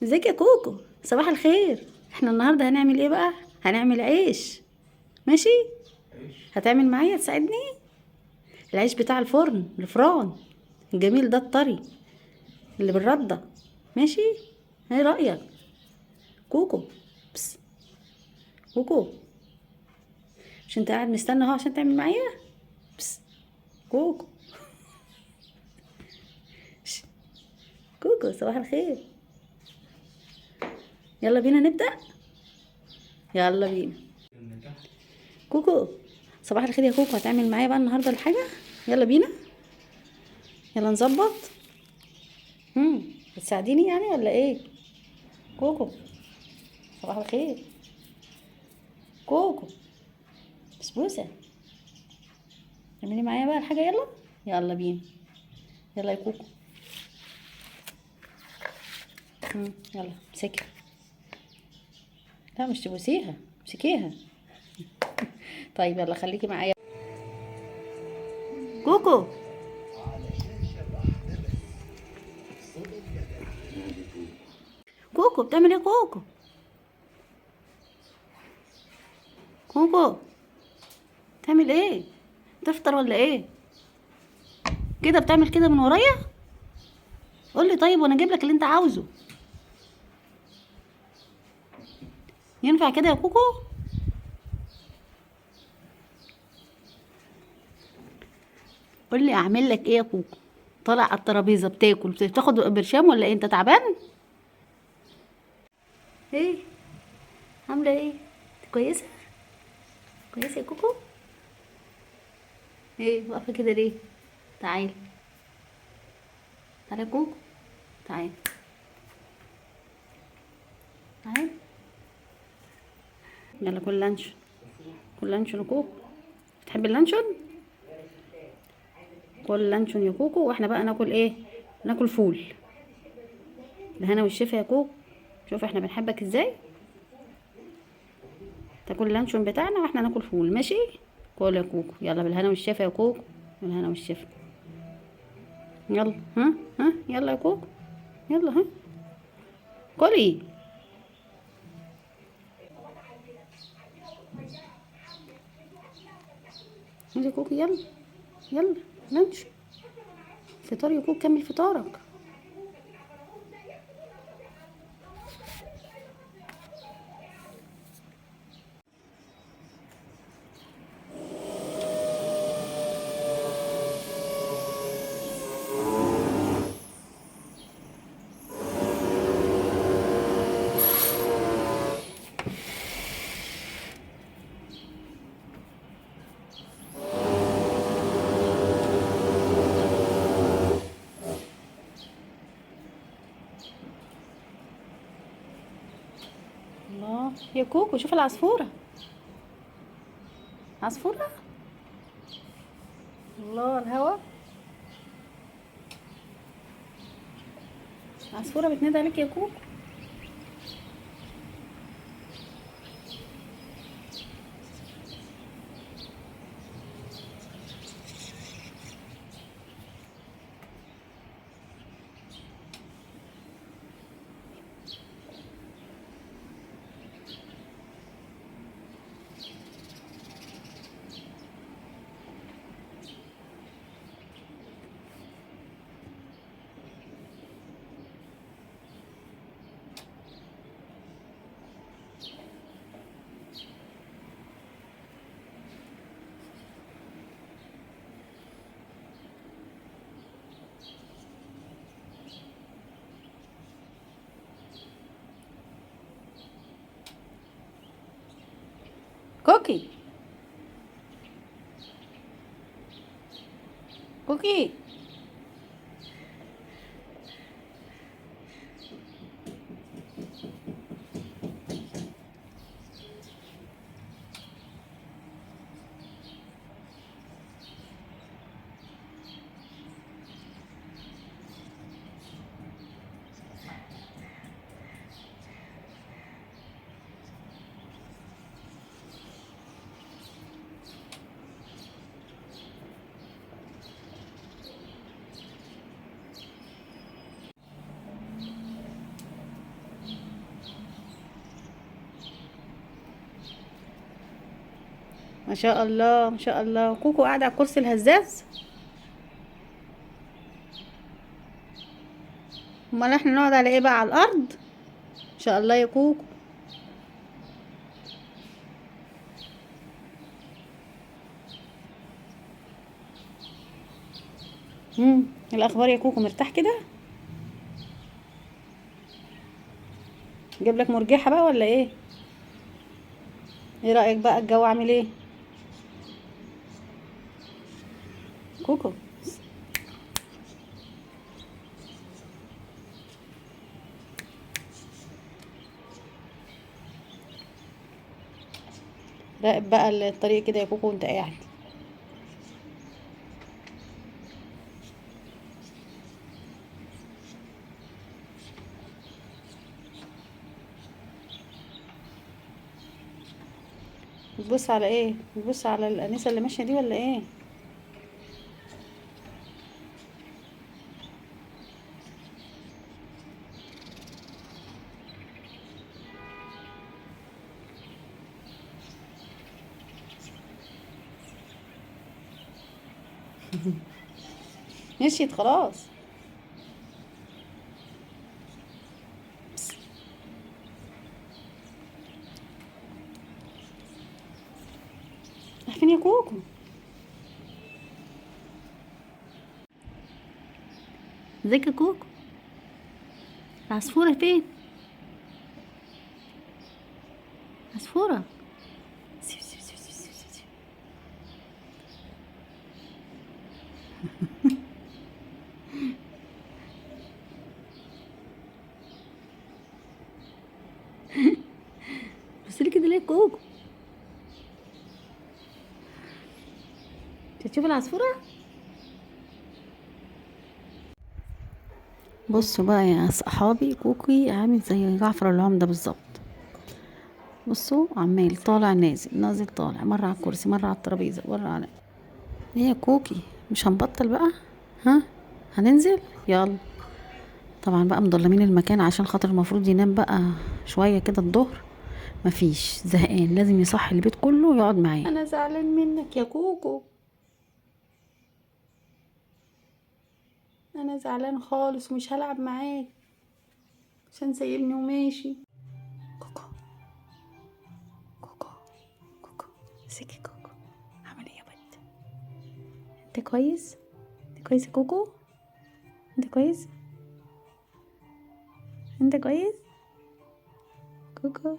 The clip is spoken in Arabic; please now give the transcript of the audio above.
ازيك يا كوكو؟ صباح الخير. احنا النهارده هنعمل ايه بقى؟ هنعمل عيش. ماشي. هتعمل معايا تساعدني؟ العيش بتاع الفرن الفران الجميل ده الطري اللي بالردة. ماشي. ايه رأيك كوكو؟ بس كوكو، مش انت قاعد مستني اهو عشان تعمل معايا؟ بس كوكو. ش- كوكو صباح الخير. يلا بينا نبدأ. يلا بينا كوكو. صباح الخير يا كوكو، هتعمل معايا بقى النهارده الحاجة؟ يلا بينا. يلا نظبط. بتساعديني يعني ولا ايه؟ كوكو صباح الخير. كوكو بسبوسة، اعملي معايا بقى الحاجة. يلا يلا بينا. يلا يا كوكو. يلا امسكي. لا مش تبوسيها، امسكيها. طيب يلا خليكي معايا كوكو. كوكو بتعمل ايه كوكو؟ كوكو بتعمل ايه؟ تفطر ولا ايه؟ كده بتعمل كده من ورايا؟ قولي طيب وانا اجيب لك اللي انت عاوزه. ينفع كده يا كوكو؟ قولي اعمل لك ايه يا كوكو؟ طالع على الترابيزه بتاكل بتاخد برشام ولا ايه؟ انت تعبان؟ ايه عامله ايه؟ كويسه؟ كويسه يا كوكو؟ ايه واقفه كده ليه؟ تعالي. تعالي يا كوكو. تعالي. تعالي. يلا كل لانشون. كل لانشون يا كوكو. بتحب اللانشون؟ كل لانشون يا كوكو. واحنا بقى ناكل ايه؟ ناكل فول. بالهنا والشفا يا كوكو. شوف احنا بنحبك ازاي. تاكل اللانشون بتاعنا واحنا ناكل فول. ماشي. كل يا كوكو. يلا بالهنا والشفا يا كوكو. بالهنا والشفا. يلا ها. ها يلا يا كوكو. يلا ها. كلي. يلا يا كوكو يلا. يلا لانشون. فطار يا كوكو، كمل فطارك. الله يا كوكو، شوف العصفورة. عصفورة. الله الهوا. عصفورة بتنادي عليك يا كوكو. كوكي. كوكي. ما شاء الله ما شاء الله. كوكو قاعد على الكرسي الهزاز. امال احنا نقعد على ايه بقى؟ على الارض ان شاء الله يا كوكو. إيه الاخبار يا كوكو؟ مرتاح كده؟ جاب لك مرجحه بقى ولا ايه؟ ايه رايك بقى؟ الجو عامل ايه كوكو؟ راقب بقى الطريق كده يا كوكو وانت قاعد. بتبص على ايه؟ بتبص على الانسه اللي ماشيه دي ولا ايه؟ مشيت خلاص. بس. راح فين يا كوكو؟ ازيك يا كوكو؟ العصفوره فين؟ عصفوره. سيو سيو سيو سيو سيو سيو. بص لي كده ليه يا كوكو؟ انت تشوف العصفوره. بصوا بقى يا صحابي، كوكي عامل زي جعفر العمدة بالظبط. بصوا عمال طالع نازل نازل طالع، مرة على الكرسي مرة على الترابيزة مرة على ايه يا كوكي؟ مش هنبطل بقى؟ ها؟ هننزل؟ يلا. طبعا بقى مضلمين المكان عشان خاطر المفروض ينام بقى شوية كده الظهر. مفيش، زهقان، لازم يصحي البيت كله ويقعد معايا. انا زعلان منك يا كوكو. انا زعلان خالص ومش هلعب معاك عشان سايبني وماشي. كوكو كوكو كوكو. سيكي كوكو. عمل ايه يا بنت؟ انت كويس؟ انت كويس يا كوكو؟ انت كويس؟ انت كويس كوكو؟